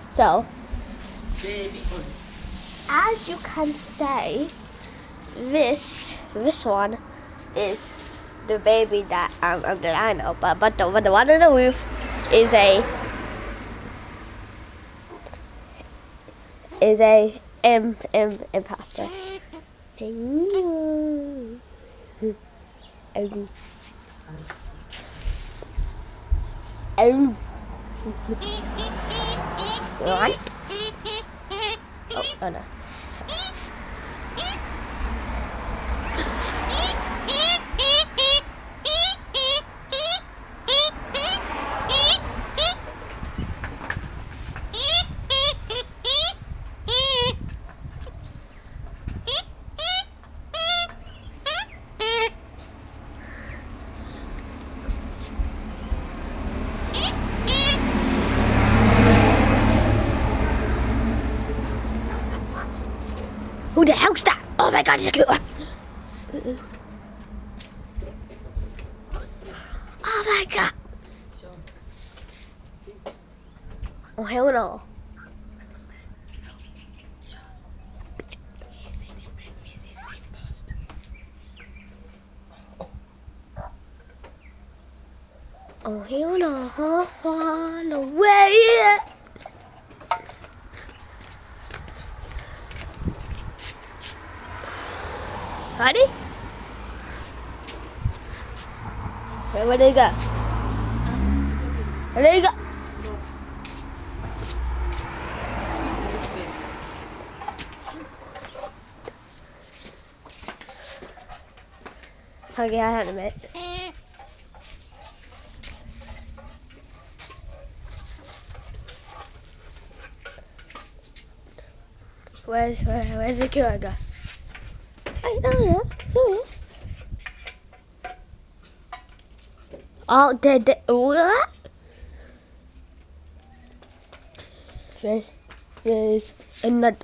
So, as you can say, this one is the baby that I know, but the one on the roof is a imposter. Right? Oh no. Who the hell's that? Oh my god, it's a killer! Oh my god! Oh hell no. Oh hell no. No way! Honey? Where did he go? Where did he go? Okay, I had a minute. Where's the killer go? I don't know. Oh, dead. What? There's another.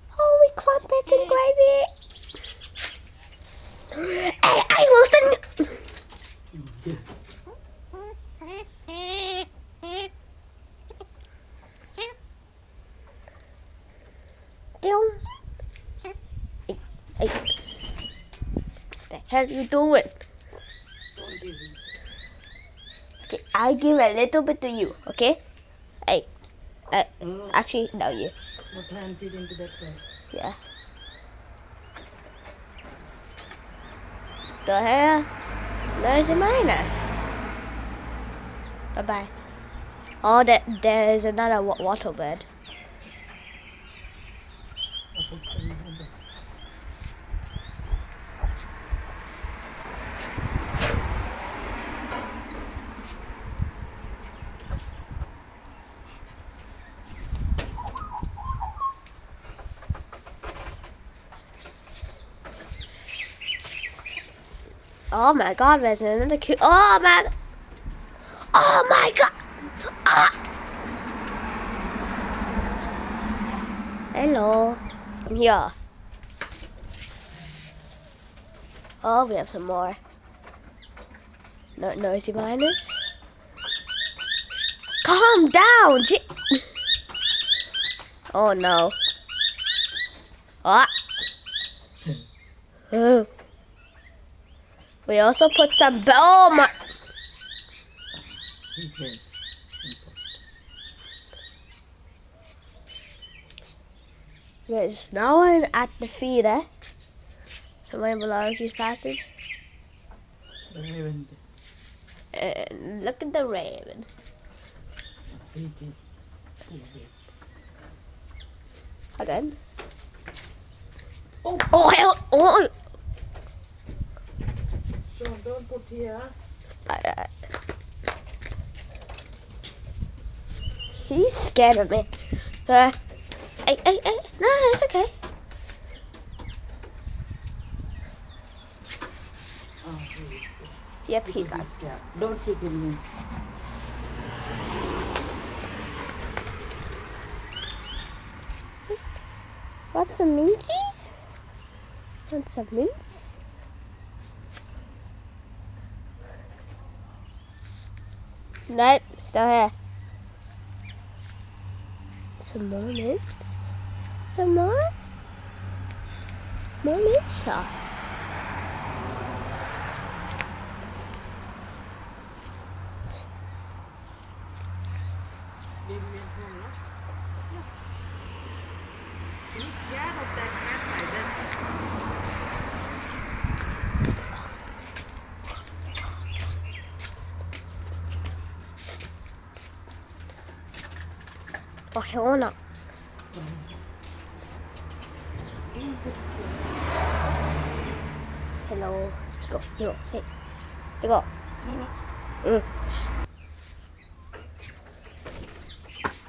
Holy crumpets and gravy! Hey, Wilson! Hey, the hell you doing? Okay, I give a little bit to you, okay? Hey, actually, no, you. What hand feed into that one? Yeah. The hell? There's a minor. Bye-bye. Oh, there's another water bed. I put some in there. Oh my god, there's another cute. Oh my god. Ah. Hello. I'm here. Oh, we have some more. No, noisy miners. Calm down. Oh no. Ah. Oh. We also put some. Oh my. There's no one at the feeder. Somewhere below he's passing. The raven. And look at the raven. Again. Oh hell! Oh. So don't put here. He's scared of me. Hey, no, it's okay. Oh, Yep, he got. don't keep him in. Want some minty? Want some mints? Nope, still here. Some more mints? Some more? More mints? Oh. He's scared of that cat like this. Oh, Helena. Hello. Go. Here go. Hey. Here go.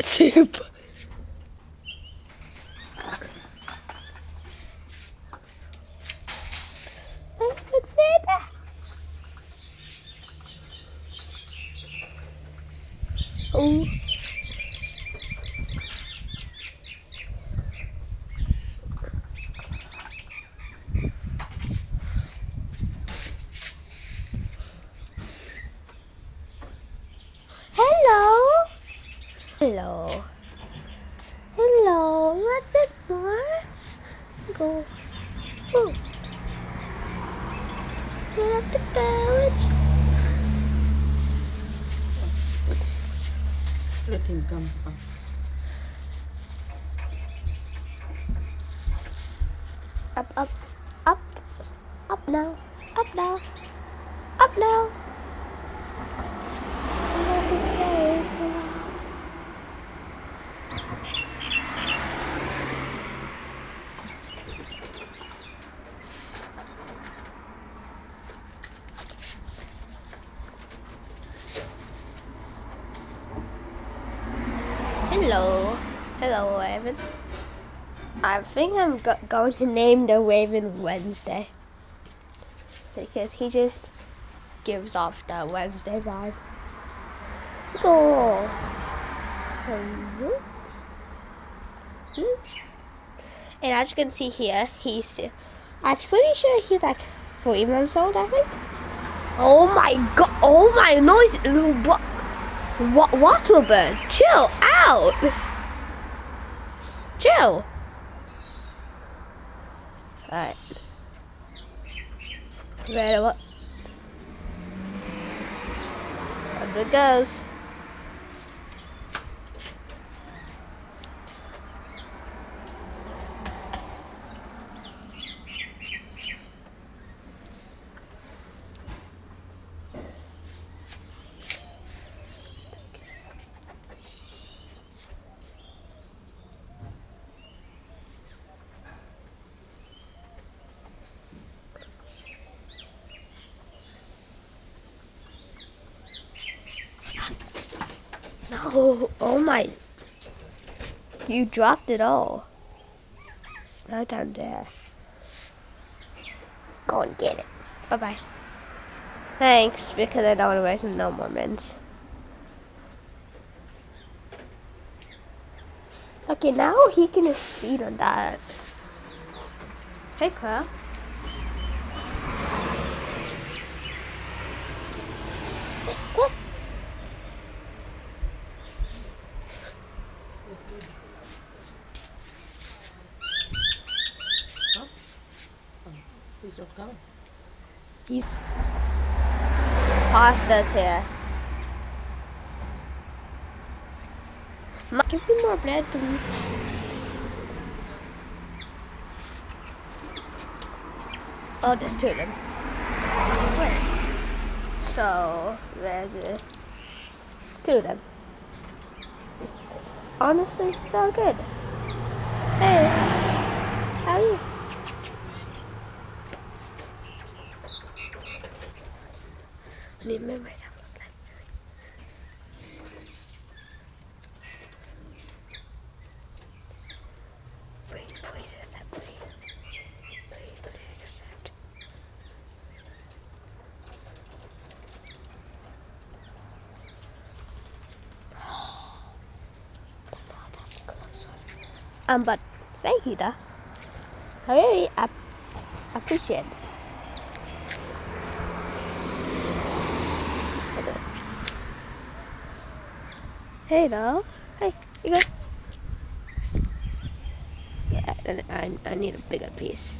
Soup. Oh. Hello. Hello. Hello. What's it for? Go. Oh. Get up the couch. Let him come up. Up, up, up. Up now. Up now. Up now. Let it go. Hello. Hello, Raven. I think I'm going to name the Raven Wednesday. Because he just gives off the Wednesday vibe. Go. And as you can see here, I'm pretty sure he's like 3 months old, I think. Oh my god. Oh my noise. What? Waterbird, chill out. Chill. Alright. Ready, what? Up it goes. No, oh my. You dropped it all. It's no down there. Go and get it. Bye-bye. Thanks, because I don't want to waste no more mints. Okay, now he can just feed on that. Hey, Crow. Hey, go. He's not coming. He's pasta's here. Give me more bread, please. Oh, there's 2 of them. Wait. So, where's it? It's 2 of them. It's honestly so good. Hey, how are you? I need to make myself look like. Wait, please accept me. Please accept. Oh, that's a close one. But thank you, though. I really appreciate it. Hey, though. Hey, you good? Yeah, I need a bigger piece.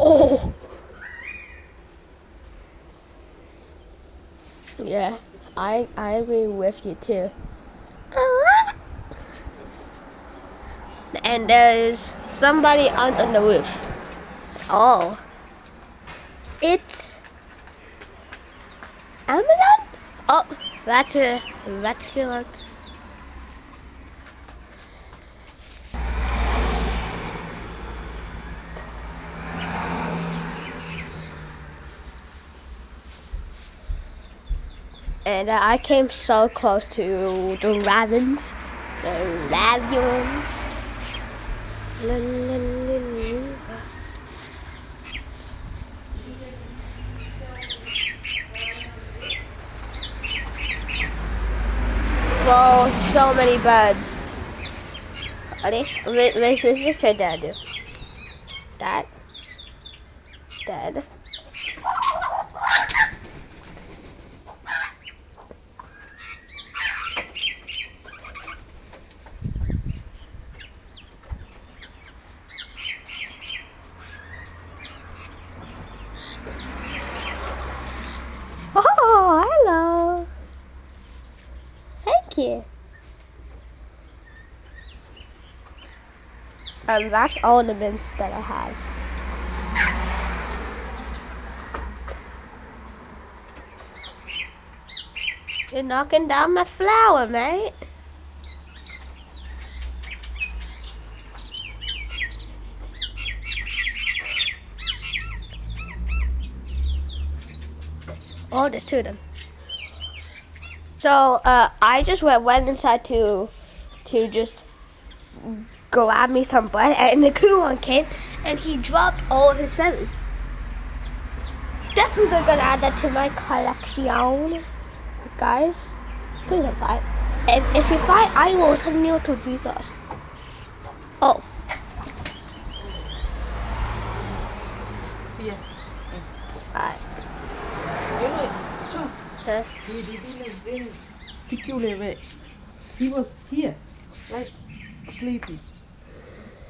Oh! Yeah, I agree with you too. And there's somebody on the roof. Oh. It's Amazon? Oh, that's a good one. And I came so close to the ravens. The ravens. Whoa, so many birds. Ready? Let's just try that. That. Dead. Oh, hello. Thank you. That's ornaments that I have. You're knocking down my flower, mate. Oh, there's two of them. So, I just went inside to just grab me some bread, and the coon came, and he dropped all of his feathers. Definitely gonna add that to my collection. Guys, please don't fight. If you fight, I will send you to Jesus. Oh. Yeah. Alright. So, Huh? he didn't a very peculiar way. He was here, like sleeping.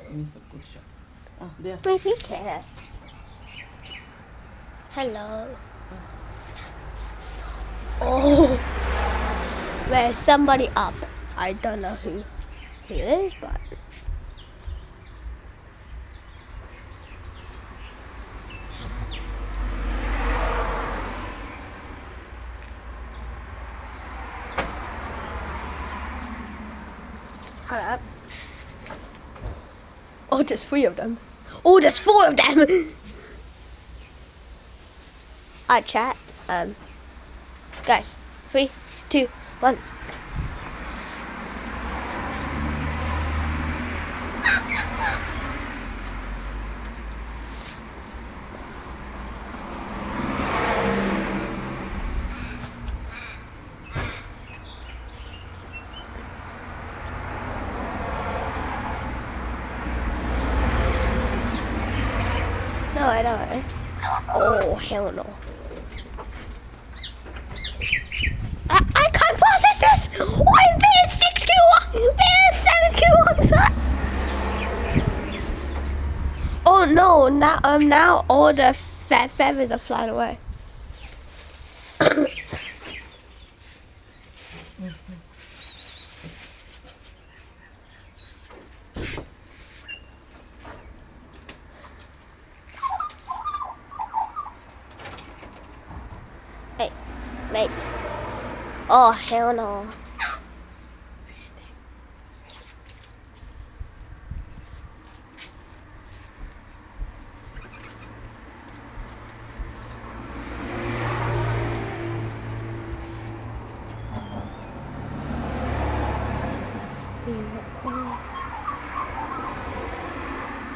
It's a good shot. Ah, there. Maybe you can. Hello. Oh. There's somebody up. I don't know who it is, but. Hold up. Oh, there's 3 of them. Oh, there's 4 of them. Alright, chat. Guys, 3, 2, 1. No, I don't. Oh, hell no. I can't process this! Oh, I'm being 6 Q1! I'm being 7 Q1! now all the feathers are flying away. Hey, mate. Oh, hell no.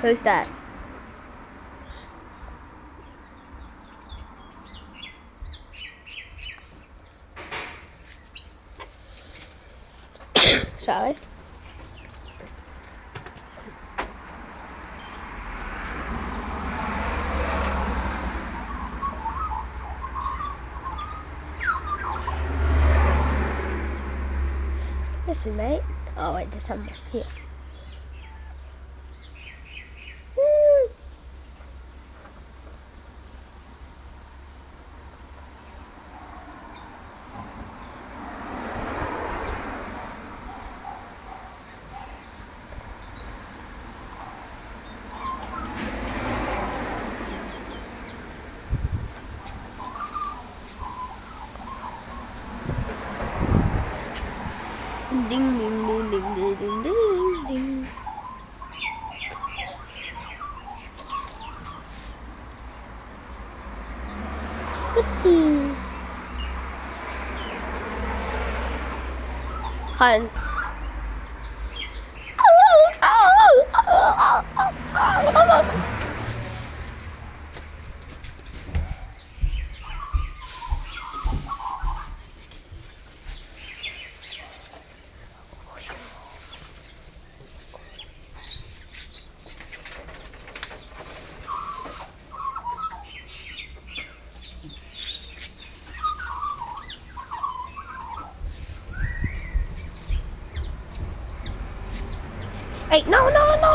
Who's that? Sorry. Listen, mate. Oh wait, there's some here. Ding ding ding ding ding ding ding ding. Oopsies. Hun. Hey, no, no, no.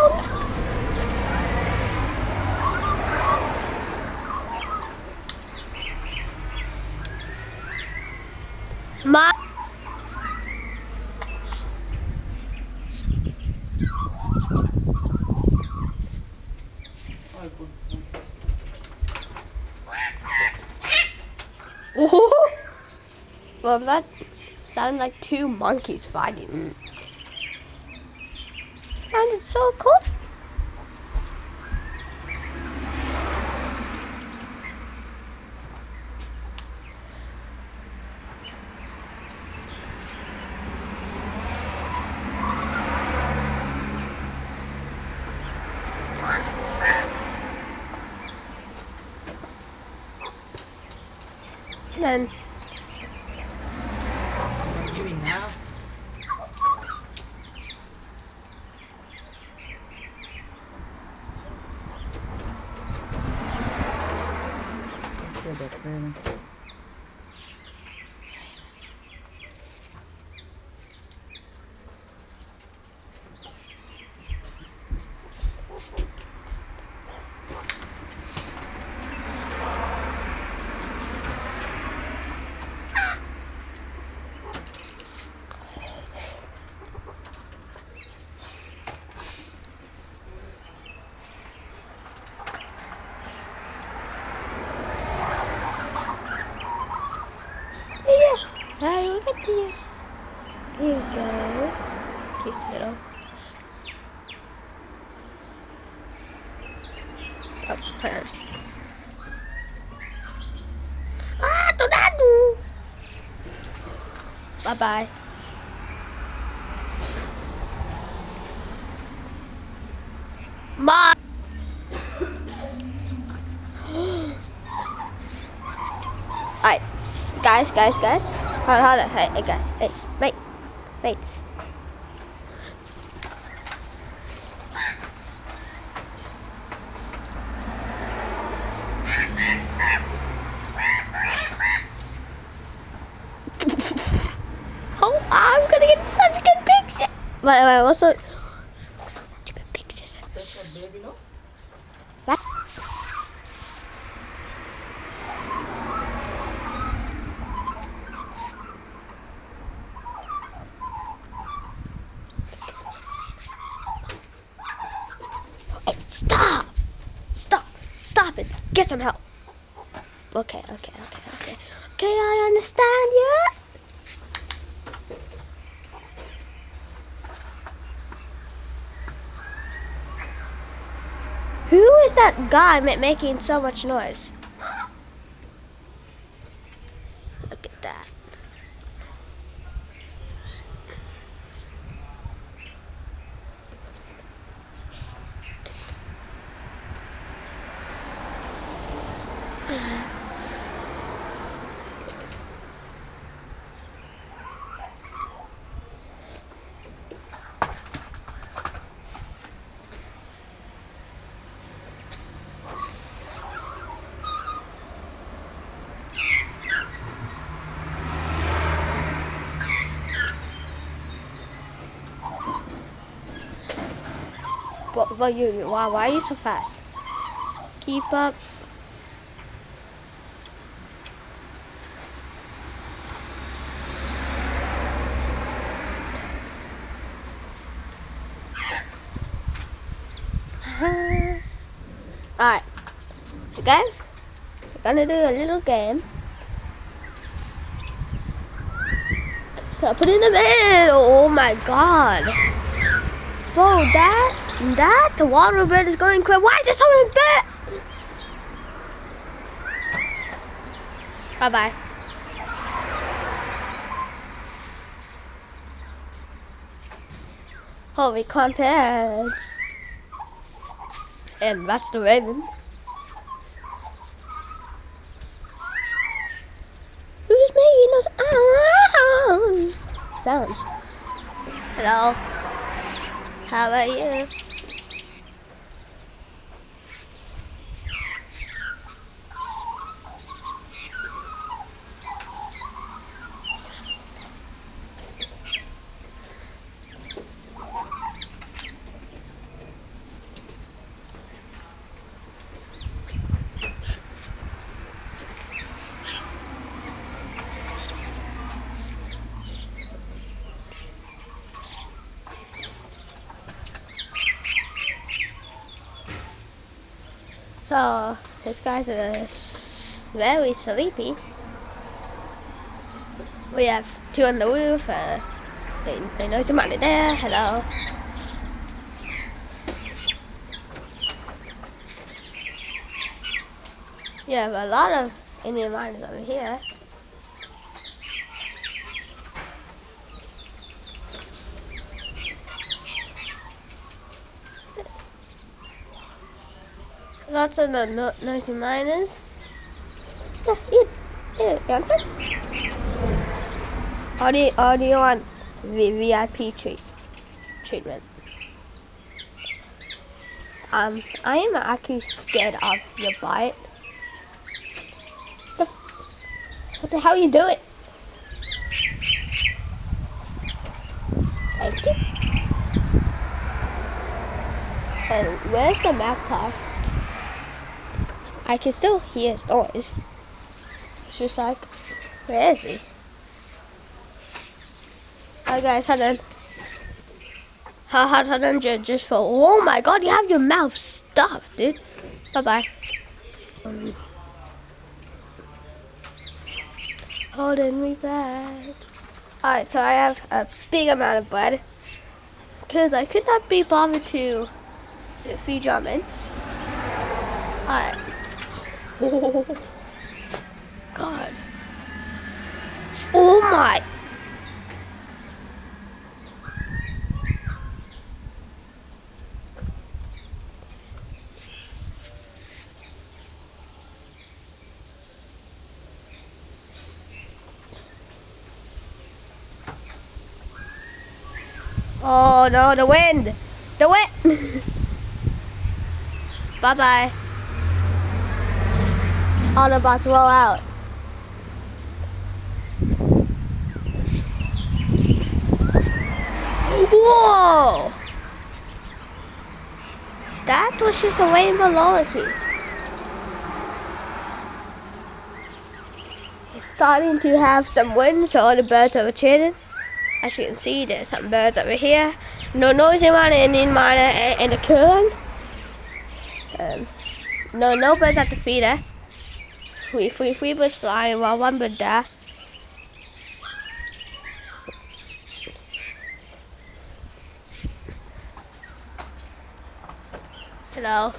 Ma. Well, that sounded like two monkeys fighting. Sounded so cool. And then What are you doing now? Okay, that's really. hey, look at you. Here you go. Cute little. Oh, parent. Ah, tornado! Bye-bye. Ma! Alright. Guys. Hold on. Hey, guys. Hey, mates. Oh, I'm gonna get such a good picture. Wait, what's such a good picture? That's a baby, no? What? stop it. Get some help. Okay. Okay, I understand you. Who is that guy making so much noise? Look at that. But you, why are you so fast? Keep up. Alright, so guys, we're gonna do a little game. So put it in the middle. Oh my god. Bro, the water bed is going quick. Why is there so many beds? Bye-bye. Holy crumpets. And that's the raven. Who's making those sounds? Hello. How are you? So, this guy's very sleepy. We have two on the roof. They know somebody there. Hello. You have a lot of Indian miners over here. Lots of noisy miners. Yeah, eat it, Johnson. Or do you want VIP treatment? I am actually scared of your bite. What the hell you doing? Thank you. And where's the magpie? I can still hear his noise. It's just like, where is he? Hi guys, hold on. Hold on, just for. Oh my god, you have your mouth stuffed, dude. Bye bye. Holding me back. Alright, so I have a big amount of bread because I could not be bothered to feed your mints. Alright. Oh god. Oh my. Oh no, the wind! The wind! Bye bye. All about to roll out. Whoa! That was just a rainbow lorikeet. It's starting to have some wind, so all the birds are chilling. As you can see, there's some birds over here. No noisy miner, Indian miner, and a kern. No birds at the feeder. Three birds flying while one bird there. Hello.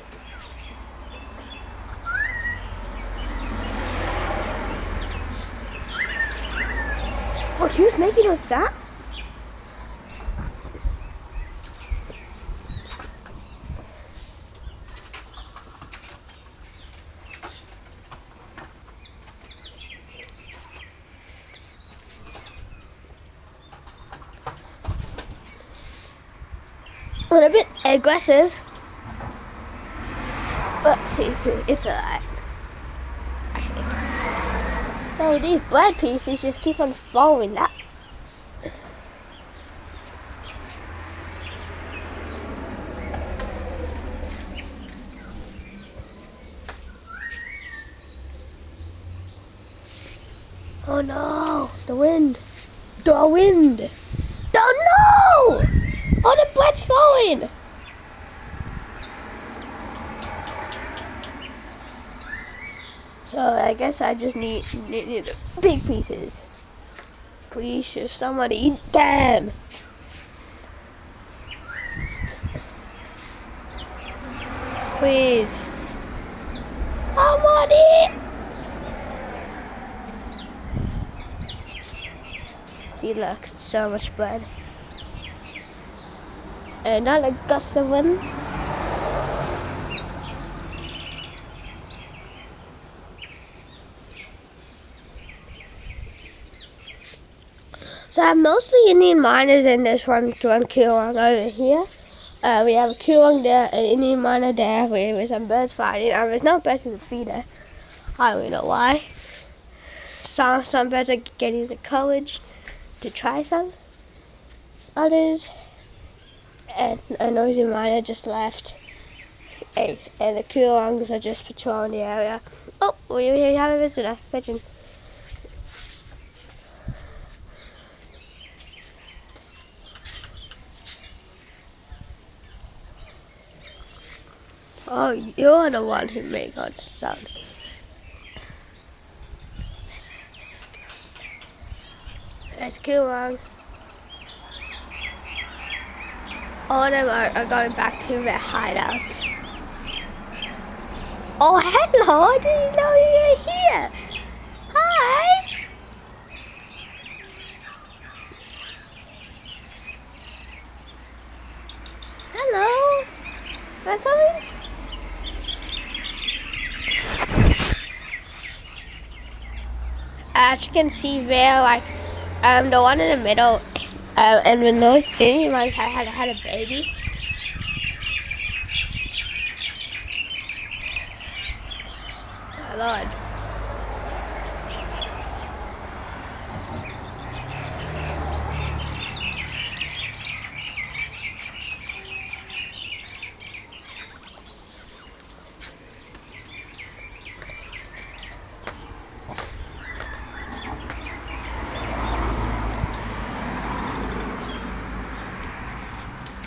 Oh, he was making a sound. A bit aggressive, but it's alright. Oh, these bread pieces just keep on falling out. Oh no, the wind. The wind. Oh no! Oh, the bread's falling. So I guess I just need the big pieces. Please, should somebody eat them? Please. I want it. See, look, so much bread. Another gust of wind. So I have mostly Indian miners in this one Kurong over here. We have a Kurong there, an Indian miner there, with some birds fighting. There's no birds in the feeder. I don't know why. Some birds are getting the courage to try some. Others, and a noisy miner just left. And the Kurongs are just patrolling the area. Oh, we have a visitor, pigeon. Oh, you're the one who made that sound. There's a Kurong. All of them are going back to their hideouts. Oh, hello! I didn't know you were here. Hi. Hello. That's something. As you can see there, like the one in the middle, and the nose Indian one had a baby. Oh Lord.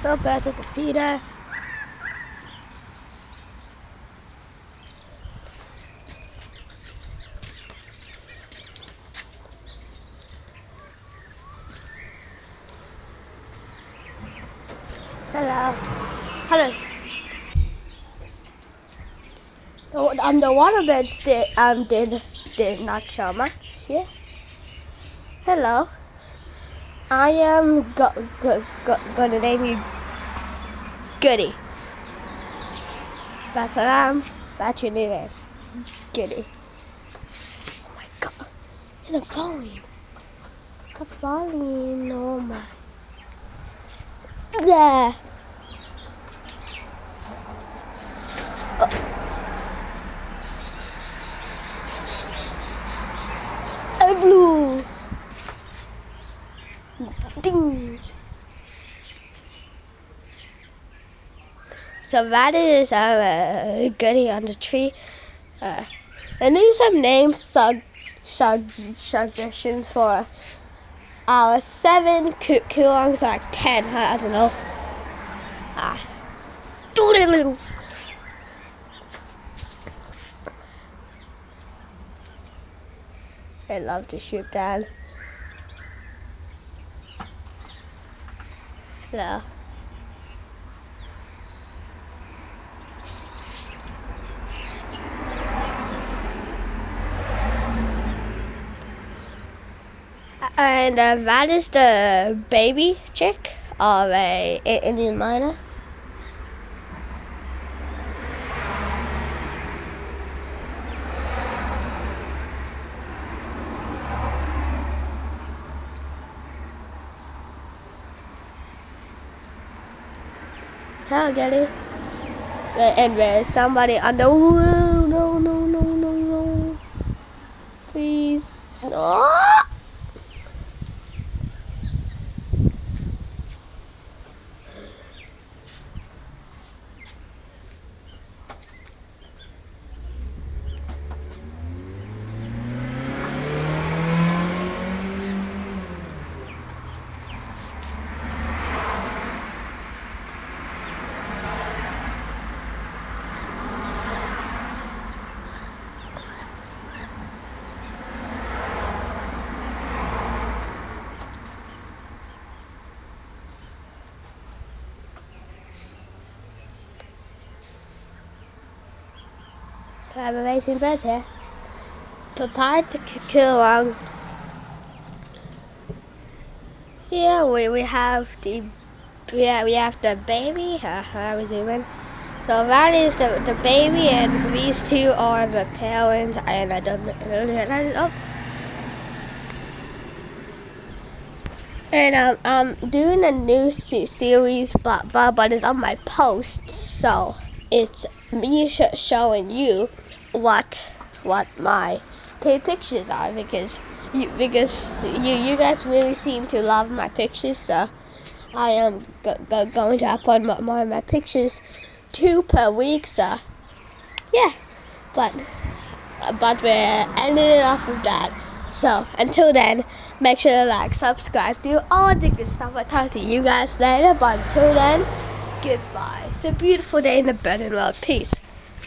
No birds at the feeder. Hello. Hello. The water birds did not show much. Yeah. Hello. I am gonna name you Goody. That's what I am. That's your new name. Goody. Oh my god. And I'm falling. I'm falling. Oh my. There. Oh. Blue. Ding. So that is Goody on the tree. And these have names, suggestions for our 7 Kurongs, like 10, I don't know. I love to shoot down. No. And that is the baby chick of a Indian miner. Hello, Getty. And there's somebody on the no. Please. No. I have amazing birds here. Prepared to kill along. Here we have the we have the baby. I was even. So that is the baby, and these two are the parents. And I don't know. And I'm doing a new series, but it's on my posts, so it's me showing you what my paid pictures are, because you guys really seem to love my pictures, so I am going to upload more of my pictures 2 per week, so yeah, but we're ending it off with that. So until then, make sure to like, subscribe, do all the good stuff. I'll talk to you guys later, but until then, goodbye. It's a beautiful day in the birding world. Peace.